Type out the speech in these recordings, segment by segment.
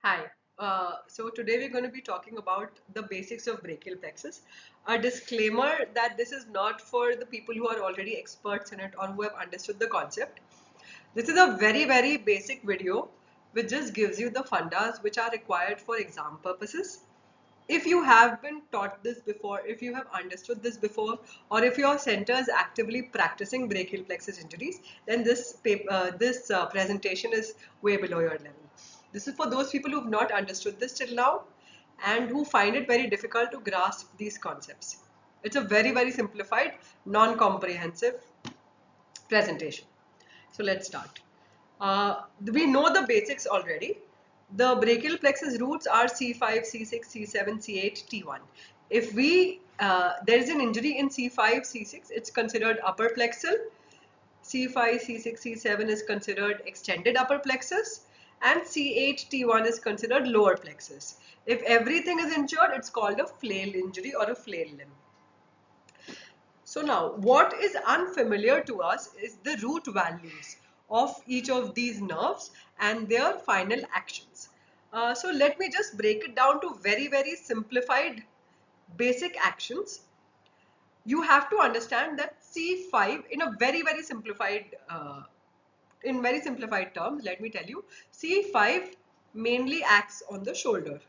Hi. So today we're going to be talking about the basics of brachial plexus. A disclaimer that this is not for the people who are already experts in it or who have understood the concept. This is a very basic video which just gives you the fundas which are required for exam purposes. If you have been taught this before, if you have understood this before, or if your center is actively practicing brachial plexus injuries, then this presentation is way below your level. This is for those people who have not understood this till now and who find it very difficult to grasp these concepts. It's a very simplified, non-comprehensive presentation. So let's start. We know the basics already. The brachial plexus roots are C5, C6, C7, C8, T1. If there is an injury in C5, C6, it's considered upper plexal. C5, C6, C7 is considered extended upper plexus, and C8, T1 is considered lower plexus. If everything is injured, it's called a flail injury or a flail limb. So now, what is unfamiliar to us is the root values of each of these nerves and their final actions. So let me just break it down to very simplified basic actions. You have to understand that C5 in a very simplified in very simplified terms, let me tell you, C5 mainly acts on the shoulder.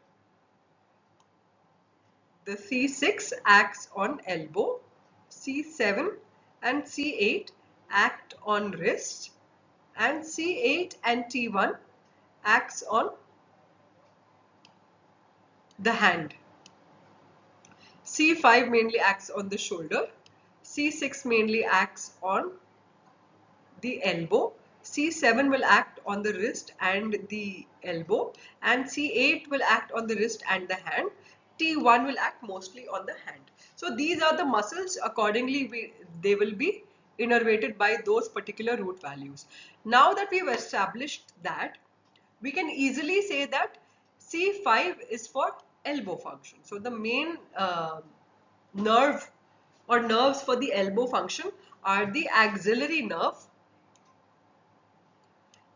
The C6 acts on elbow, C7 and C8 act on wrist, and C8 and T1 acts on the hand. C5 mainly acts on the shoulder, C6 mainly acts on the elbow, C7 will act on the wrist and the elbow, and C8 will act on the wrist and the hand. T1 will act mostly on the hand. So these are the muscles. Accordingly, they will be innervated by those particular root values. Now that we've established that, we can easily say that C5 is for elbow function. So the main nerve or nerves for the elbow function are the axillary nerve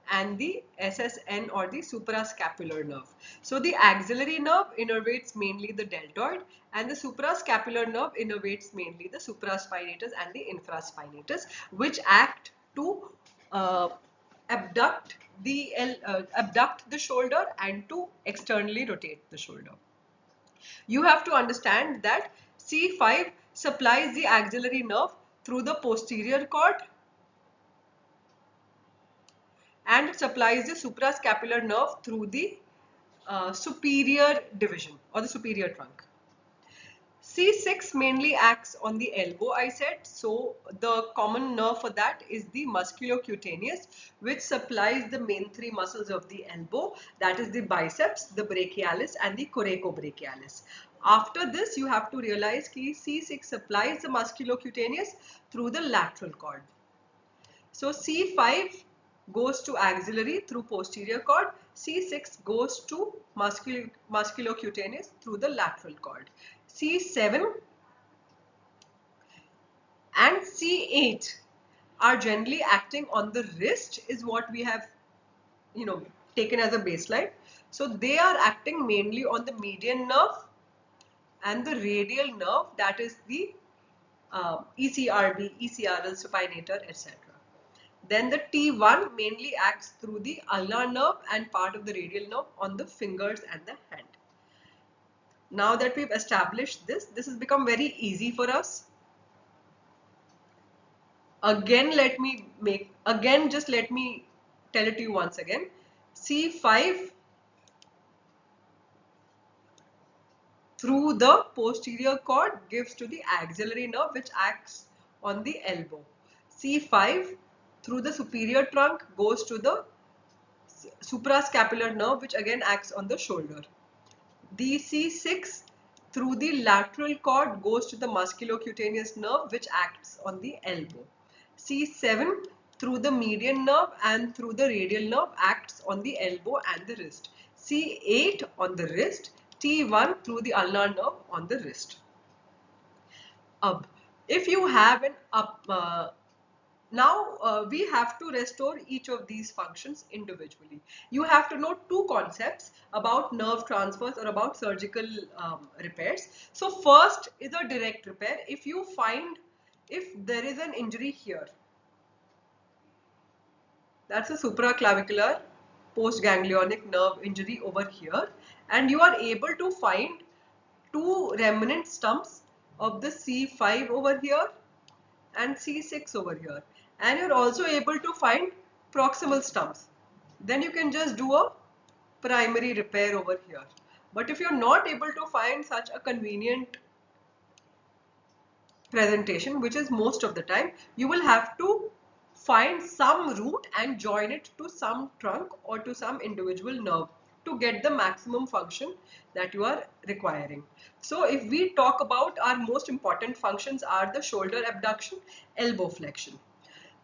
and the SSN or the suprascapular nerve. So the axillary nerve innervates mainly the deltoid, and the suprascapular nerve innervates mainly the supraspinatus and the infraspinatus, which act to abduct the shoulder and to externally rotate the shoulder. You have to understand that C5 supplies the axillary nerve through the posterior cord, and it supplies the suprascapular nerve through the superior division or the superior trunk. C6 mainly acts on the elbow, I said, so the common nerve for that is the musculocutaneous, which supplies the main three muscles of the elbow, that is the biceps, the brachialis and the coracobrachialis. After this, you have to realize that C6 supplies the musculocutaneous through the lateral cord. So C5 goes to axillary through posterior cord, C6 goes to musculocutaneous through the lateral cord. C7 and C8 are generally acting on the wrist is what we have taken as a baseline. So they are acting mainly on the median nerve and the radial nerve, that is the ECRB, ECRL supinator, etc. Then the T1 mainly acts through the ulnar nerve and part of the radial nerve on the fingers and the hand. Now that we've established this has become very easy for us. Just let me tell it to you once again. C5 through the posterior cord gives to the axillary nerve, which acts on the elbow. C5 through the superior trunk goes to the suprascapular nerve, which again acts on the shoulder. The C6 through the lateral cord goes to the musculocutaneous nerve, which acts on the elbow. C7 through the median nerve and through the radial nerve acts on the elbow and the wrist. C8 on the wrist, T1 through the ulnar nerve on the wrist. If you have Now we have to restore each of these functions individually. You have to know two concepts about nerve transfers or about surgical repairs. So first is a direct repair. If there is an injury here, that's a supraclavicular postganglionic nerve injury over here, and you are able to find two remnant stumps of the C5 over here and C6 over here, and you're also able to find proximal stumps. Then you can just do a primary repair over here. But if you're not able to find such a convenient presentation, which is most of the time, you will have to find some root and join it to some trunk or to some individual nerve to get the maximum function that you are requiring. So if we talk about, our most important functions are the shoulder abduction, elbow flexion,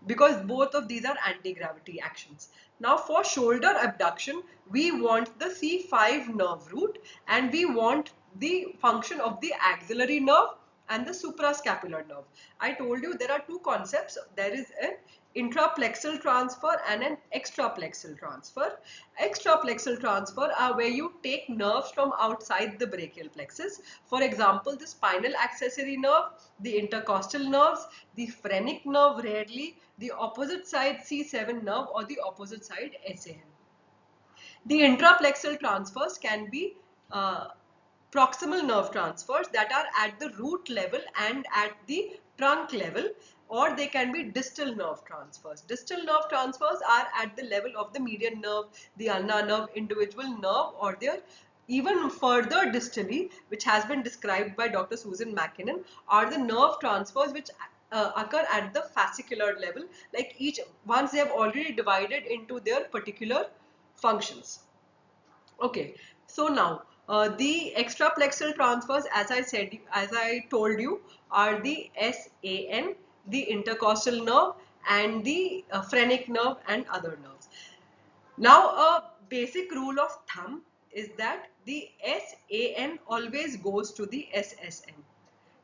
because both of these are anti-gravity actions. Now for shoulder abduction, we want the C5 nerve root and we want the function of the axillary nerve and the suprascapular nerve. I told you there are two concepts. There is an intraplexal transfer and an extraplexal transfer. Extraplexal transfer are where you take nerves from outside the brachial plexus. For example, the spinal accessory nerve, the intercostal nerves, the phrenic nerve rarely, the opposite side C7 nerve or the opposite side SAN. The intraplexal transfers can be proximal nerve transfers that are at the root level and at the trunk level, or they can be distal nerve transfers. Distal nerve transfers are at the level of the median nerve, the ulnar nerve, individual nerve, or their even further distally, which has been described by Dr. Susan McKinnon, are the nerve transfers which occur at the fascicular level, like each once they have already divided into their particular functions. Okay, so now the extraplexal transfers, as I told you, are the SAN, the intercostal nerve, and the phrenic nerve and other nerves. Now, a basic rule of thumb is that the SAN always goes to the SSN,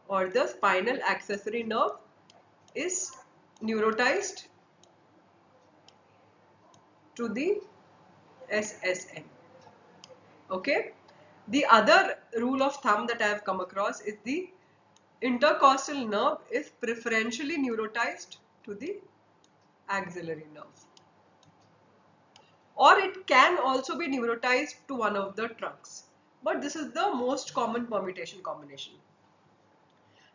or the spinal accessory nerve is neurotized to the SSN. Okay. The other rule of thumb that I have come across is the intercostal nerve is preferentially neurotized to the axillary nerve, or it can also be neurotized to one of the trunks, but this is the most common permutation combination.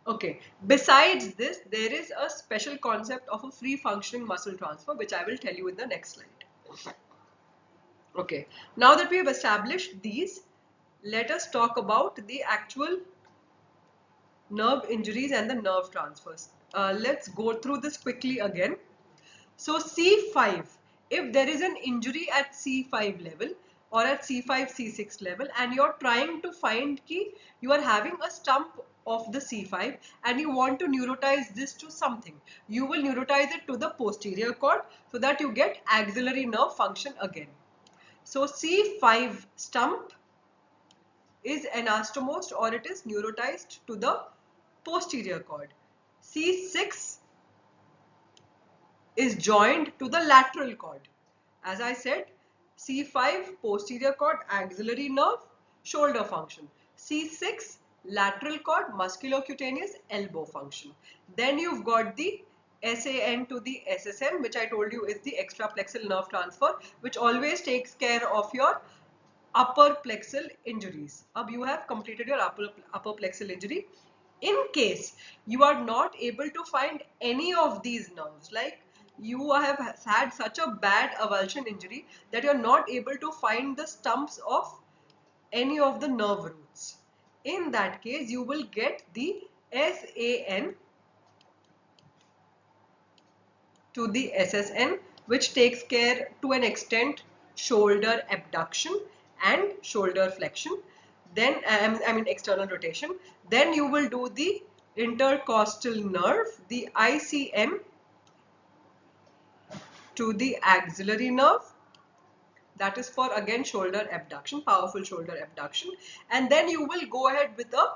Okay, besides this, there is a special concept of a free functioning muscle transfer, which I will tell you in the next slide. Okay, now that we have established these, let us talk about the actual nerve injuries and the nerve transfers. Let's go through this quickly again. So C5, if there is an injury at C5 level or at C5, C6 level, and you're trying to find you are having a stump of the C5 and you want to neurotize this to something, you will neurotize it to the posterior cord so that you get axillary nerve function again. So C5 stump is anastomosed or it is neurotized to the posterior cord. C6 is joined to the lateral cord. As I said, C5 posterior cord, axillary nerve, shoulder function. C6 lateral cord, musculocutaneous, elbow function. Then you've got the SAN to the SSN, which I told you is the extraplexal nerve transfer, which always takes care of your upper plexal injuries. Now you have completed your upper plexal injury. In case you are not able to find any of these nerves, like you have had such a bad avulsion injury that you are not able to find the stumps of any of the nerve roots, in that case you will get the SAN to the SSN, which takes care to an extent shoulder abduction and shoulder flexion. Then I mean external rotation. Then you will do the intercostal nerve, the ICM to the axillary nerve. That is for again shoulder abduction, powerful shoulder abduction. And then you will go ahead with a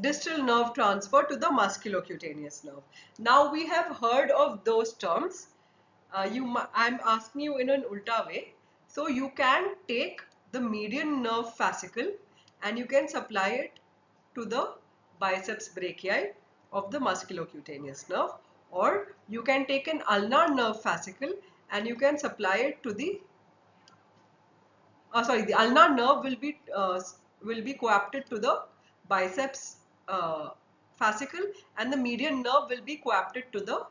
distal nerve transfer to the musculocutaneous nerve. Now we have heard of those terms. I'm asking you in an ulta way. So you can take the median nerve fascicle and you can supply it to the biceps brachii of the musculocutaneous nerve, or you can take an ulnar nerve fascicle and you can supply it to the the ulnar nerve will be coapted to the biceps fascicle, and the median nerve will be coapted to the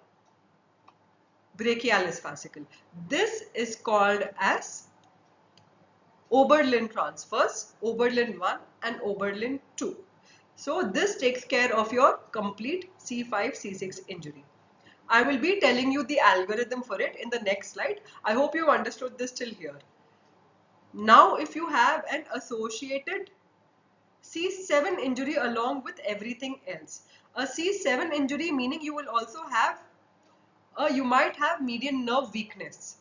brachialis fascicle. This is called as Oberlin transfers, Oberlin 1 and Oberlin 2. So this takes care of your complete C5, C6 injury. I will be telling you the algorithm for it in the next slide. I hope you understood this till here. Now if you have an associated C7 injury along with everything else, a C7 injury meaning you will also have you might have median nerve weakness.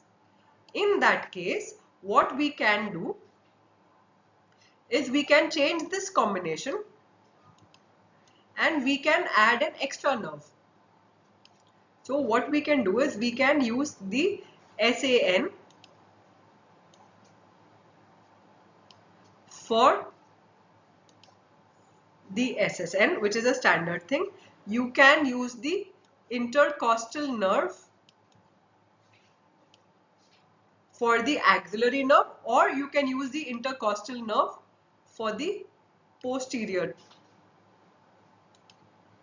In that case, what we can do is we can change this combination and we can add an extra nerve. So what we can do is we can use the SAN for the SSN, which is a standard thing. You can use the intercostal nerve for the axillary nerve, or you can use the intercostal nerve for the posterior.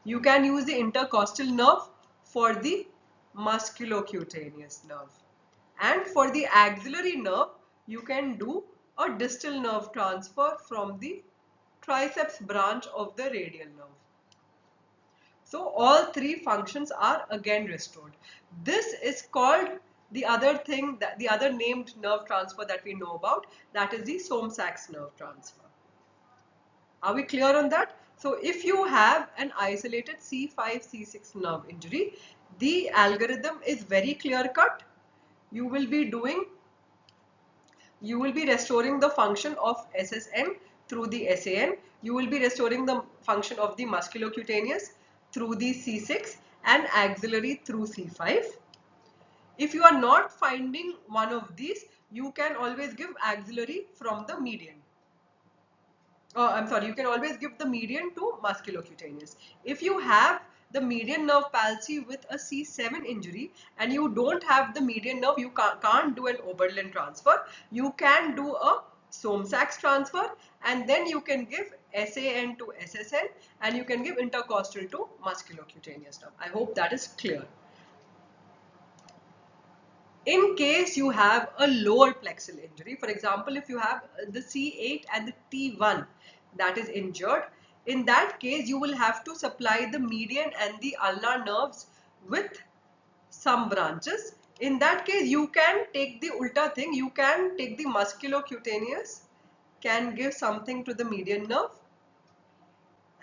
You can use the intercostal nerve for the musculocutaneous nerve. And for the axillary nerve, you can do a distal nerve transfer from the triceps branch of the radial nerve. So all three functions are again restored. This is called the other thing, that the other named nerve transfer that we know about, that is the Sohm-Sachs nerve transfer. Are we clear on that? So if you have an isolated C5, C6 nerve injury, the algorithm is very clear cut. You will be restoring the function of SSN through the SAN. You will be restoring the function of the musculocutaneous through the C6 and axillary through C5. If you are not finding one of these, you can always give axillary from the median. You can always give the median to musculocutaneous. If you have the median nerve palsy with a C7 injury and you don't have the median nerve, you can't do an Oberlin transfer. You can do a Sohm-Sachs transfer, and then you can give SAN to SSN and you can give intercostal to musculocutaneous nerve. I hope that is clear. In case you have a lower plexal injury, for example, if you have the C8 and the T1 that is injured, in that case you will have to supply the median and the ulnar nerves with some branches. In that case, you can take the ulta thing, you can take the musculocutaneous, can give something to the median nerve,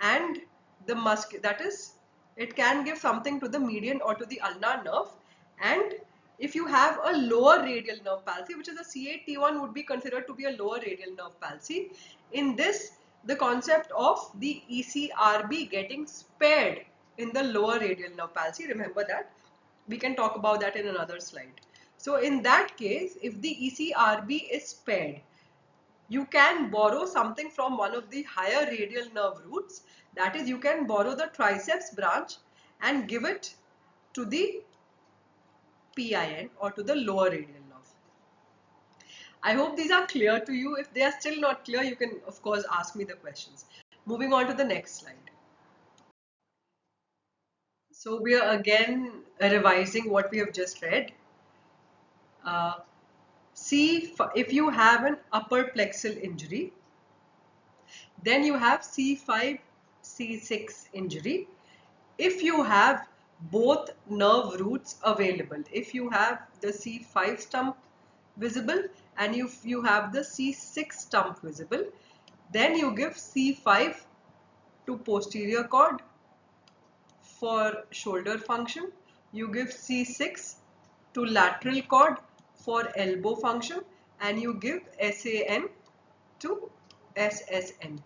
and it can give something to the median or to the ulnar nerve. And if you have a lower radial nerve palsy, which is a C8T1 would be considered to be a lower radial nerve palsy, in this the concept of the ECRB getting spared in the lower radial nerve palsy, remember that, we can talk about that in another slide. So in that case, if the ECRB is spared, you can borrow something from one of the higher radial nerve roots, that is, you can borrow the triceps branch and give it to the PIN or to the lower radial nerve. I hope these are clear to you. If they are still not clear, you can of course ask me the questions. Moving on to the next slide. So we are again revising what we have just read. If you have an upper plexal injury, then you have C5, C6 injury. If you have both nerve roots available, if you have the C5 stump visible and if you have the C6 stump visible, then you give C5 to posterior cord for shoulder function, you give C6 to lateral cord for elbow function, and you give SAN to SSN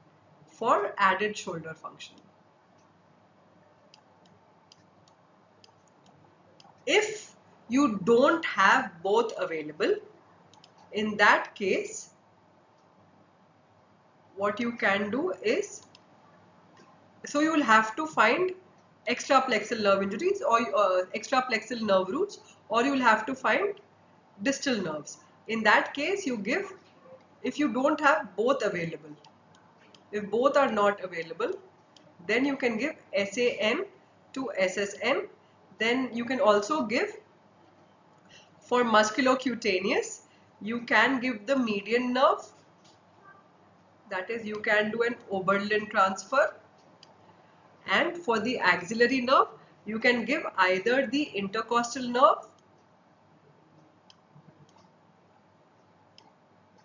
for added shoulder function. If you don't have both available, in that case, what you can do is, so you will have to find extraplexal nerve injuries or extraplexal nerve roots, or you will have to find distal nerves. In that case, you give, if you don't have both available, if both are not available, then you can give SAN to SSN. Then you can also give, for musculocutaneous, you can give the median nerve, that is, you can do an Oberlin transfer. And for the axillary nerve, you can give either the intercostal nerve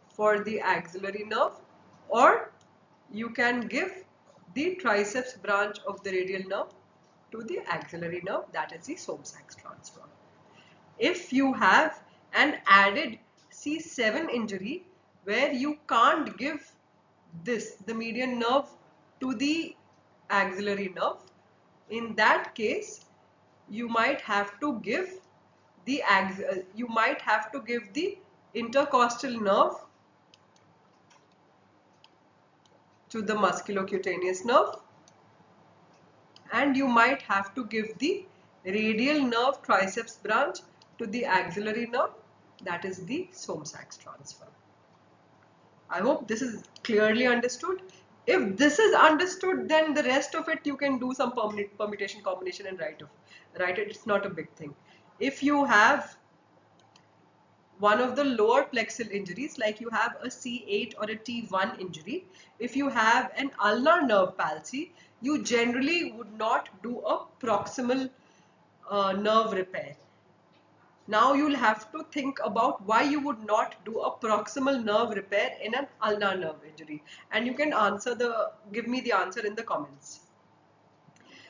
for the axillary nerve, or you can give the triceps branch of the radial nerve to the axillary nerve, that is the Somsax transfer. If you have an added C7 injury where you can't give this, the median nerve to the axillary nerve, in that case you might have to give the intercostal nerve to the musculocutaneous nerve, and you might have to give the radial nerve triceps branch to the axillary nerve, that is the Somsax transfer. I hope this is clearly understood. If this is understood, then the rest of it you can do some permutation combination and write it. It's not a big thing. If you have one of the lower plexal injuries, like you have a C8 or a T1 injury, if you have an ulnar nerve palsy, you generally would not do a proximal nerve repair. Now you'll have to think about why you would not do a proximal nerve repair in an ulnar nerve injury, and you can give me the answer in the comments.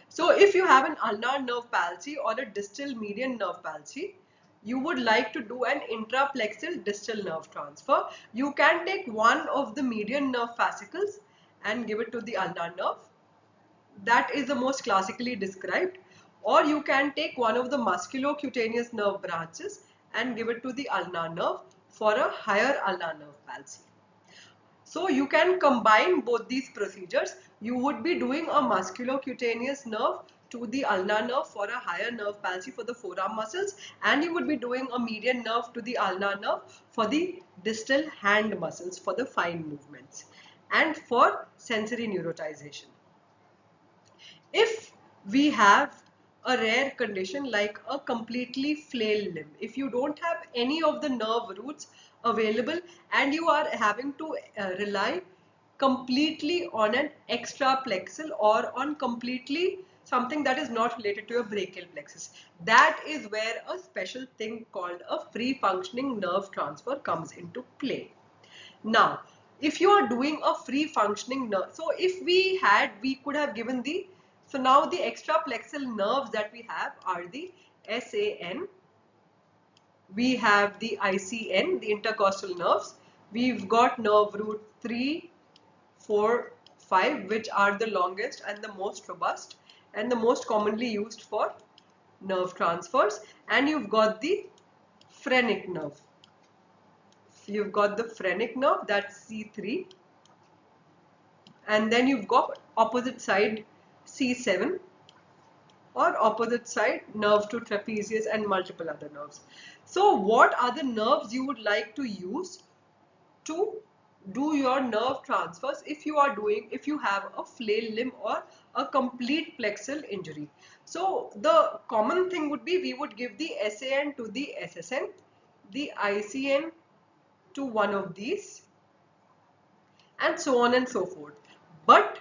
So if you have an ulnar nerve palsy or a distal median nerve palsy, you would like to do an intraplexal distal nerve transfer. You can take one of the median nerve fascicles and give it to the ulnar nerve. That is the most classically described. Or you can take one of the musculocutaneous nerve branches and give it to the ulnar nerve for a higher ulnar nerve palsy. So you can combine both these procedures. You would be doing a musculocutaneous nerve to the ulnar nerve for a higher nerve palsy for the forearm muscles, and you would be doing a median nerve to the ulnar nerve for the distal hand muscles for the fine movements and for sensory neurotization. If we have a rare condition like a completely flail limb, if you don't have any of the nerve roots available and you are having to rely completely on an extraplexal or on completely something that is not related to your brachial plexus, that is where a special thing called a free functioning nerve transfer comes into play. Now, if you are doing a free functioning nerve, so if we could have given the, so now the extraplexal nerves that we have are the SAN, we have the ICN, the intercostal nerves, we've got nerve root 3, 4, 5, which are the longest and the most robust and the most commonly used for nerve transfers, and you've got the phrenic nerve. You've got the phrenic nerve, that's C3, and then you've got opposite side C7, or opposite side nerve to trapezius and multiple other nerves. So what are the nerves you would like to use to do your nerve transfers if you have a flail limb or a complete plexal injury? So the common thing would be, we would give the SAN to the SSN, the ICN to one of these, and so on and so forth. But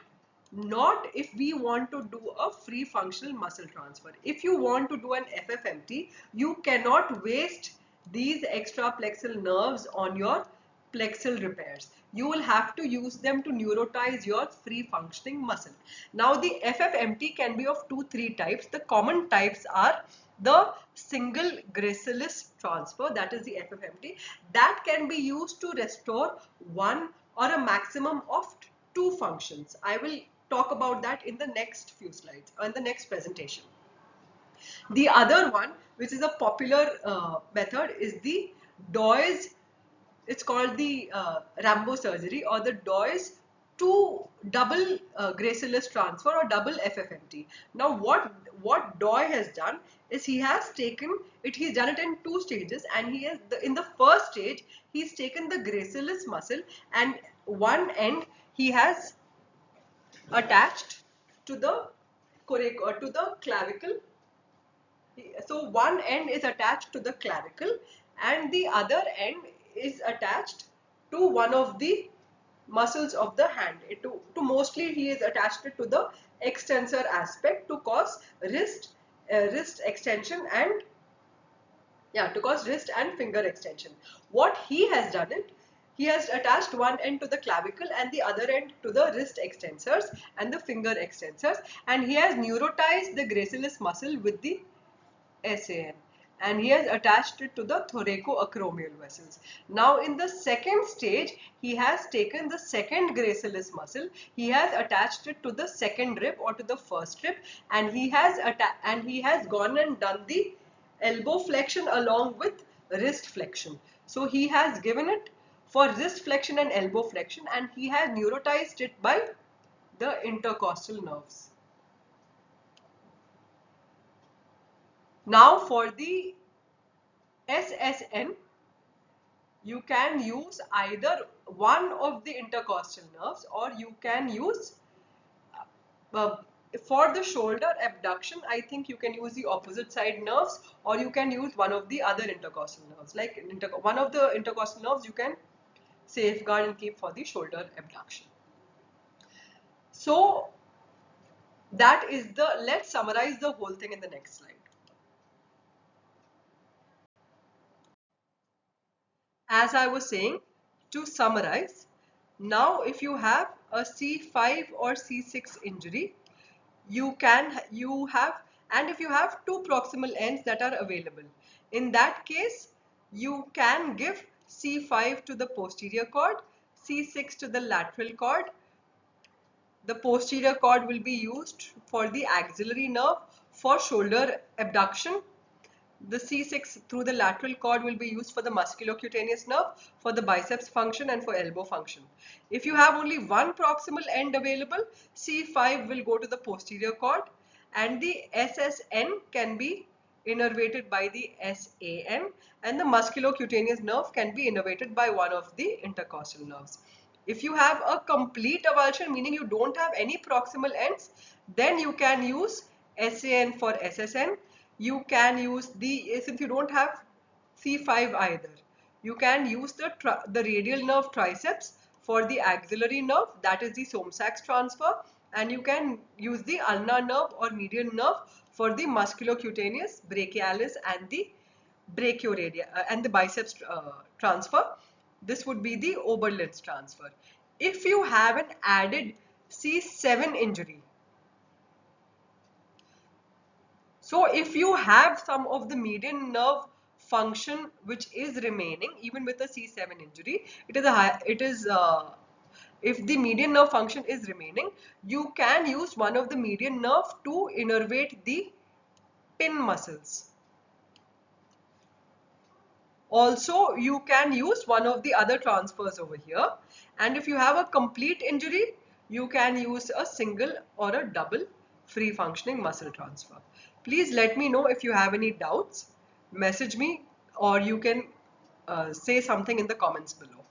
not if we want to do a free functional muscle transfer. If you want to do an FFMT, you cannot waste these extraplexal nerves on your plexal repairs. You will have to use them to neurotize your free functioning muscle. Now the FFMT can be of 2-3 types. The common types are the single gracilis transfer, that is the FFMT, that can be used to restore one or a maximum of 2 functions. I will talk about that in the next few slides or in the next presentation. The other one, which is a popular method, is the Doy's. It's called the Rambo surgery, or the Doy's two double gracilis transfer, or double FFMT. Now, what Doy has done is he has taken it. He's done it in two stages, and he has in the first stage he's taken the gracilis muscle, and one end he has attached to the clavicle. So one end is attached to the clavicle and the other end is attached to one of the muscles of the hand. Mostly he is attached it to the extensor aspect to cause wrist extension and finger extension. What he has done it, he has attached one end to the clavicle and the other end to the wrist extensors and the finger extensors, and he has neurotized the gracilis muscle with the SAN, and he has attached it to the thoracoacromial vessels. Now in the second stage, he has taken the second gracilis muscle, he has attached it to the second rib or to the first rib, and he has gone and done the elbow flexion along with wrist flexion. So he has given it for wrist flexion and elbow flexion, and he has neurotized it by the intercostal nerves. Now for the SSN, you can use either one of the intercostal nerves, or you can use for the shoulder abduction, I think you can use the opposite side nerves, or you can use one of the other intercostal nerves. Like one of the intercostal nerves you can safeguard and keep for the shoulder abduction. So that is let's summarize the whole thing in the next slide. As I was saying, to summarize, now if you have a C5 or C6 injury, and if you have two proximal ends that are available, in that case you can give C5 to the posterior cord, C6 to the lateral cord. The posterior cord will be used for the axillary nerve for shoulder abduction. The C6 through the lateral cord will be used for the musculocutaneous nerve, for the biceps function and for elbow function. If you have only one proximal end available, C5 will go to the posterior cord, and the SSN can be innervated by the SAN, and the musculocutaneous nerve can be innervated by one of the intercostal nerves. If you have a complete avulsion, meaning you don't have any proximal ends, then you can use SAN for SSN. You can use if you don't have C5 either, you can use the radial nerve triceps for the axillary nerve, that is the Somsax transfer, and you can use the ulnar nerve or median nerve for the musculocutaneous, brachialis and the brachioradia and the biceps transfer. This would be the Oberlins transfer. If you have an added C7 injury, so if you have some of the median nerve function which is remaining even with a C7 injury, if the median nerve function is remaining, you can use one of the median nerve to innervate the pin muscles. Also, you can use one of the other transfers over here, and if you have a complete injury, you can use a single or a double free functioning muscle transfer. Please let me know if you have any doubts, message me, or you can say something in the comments below.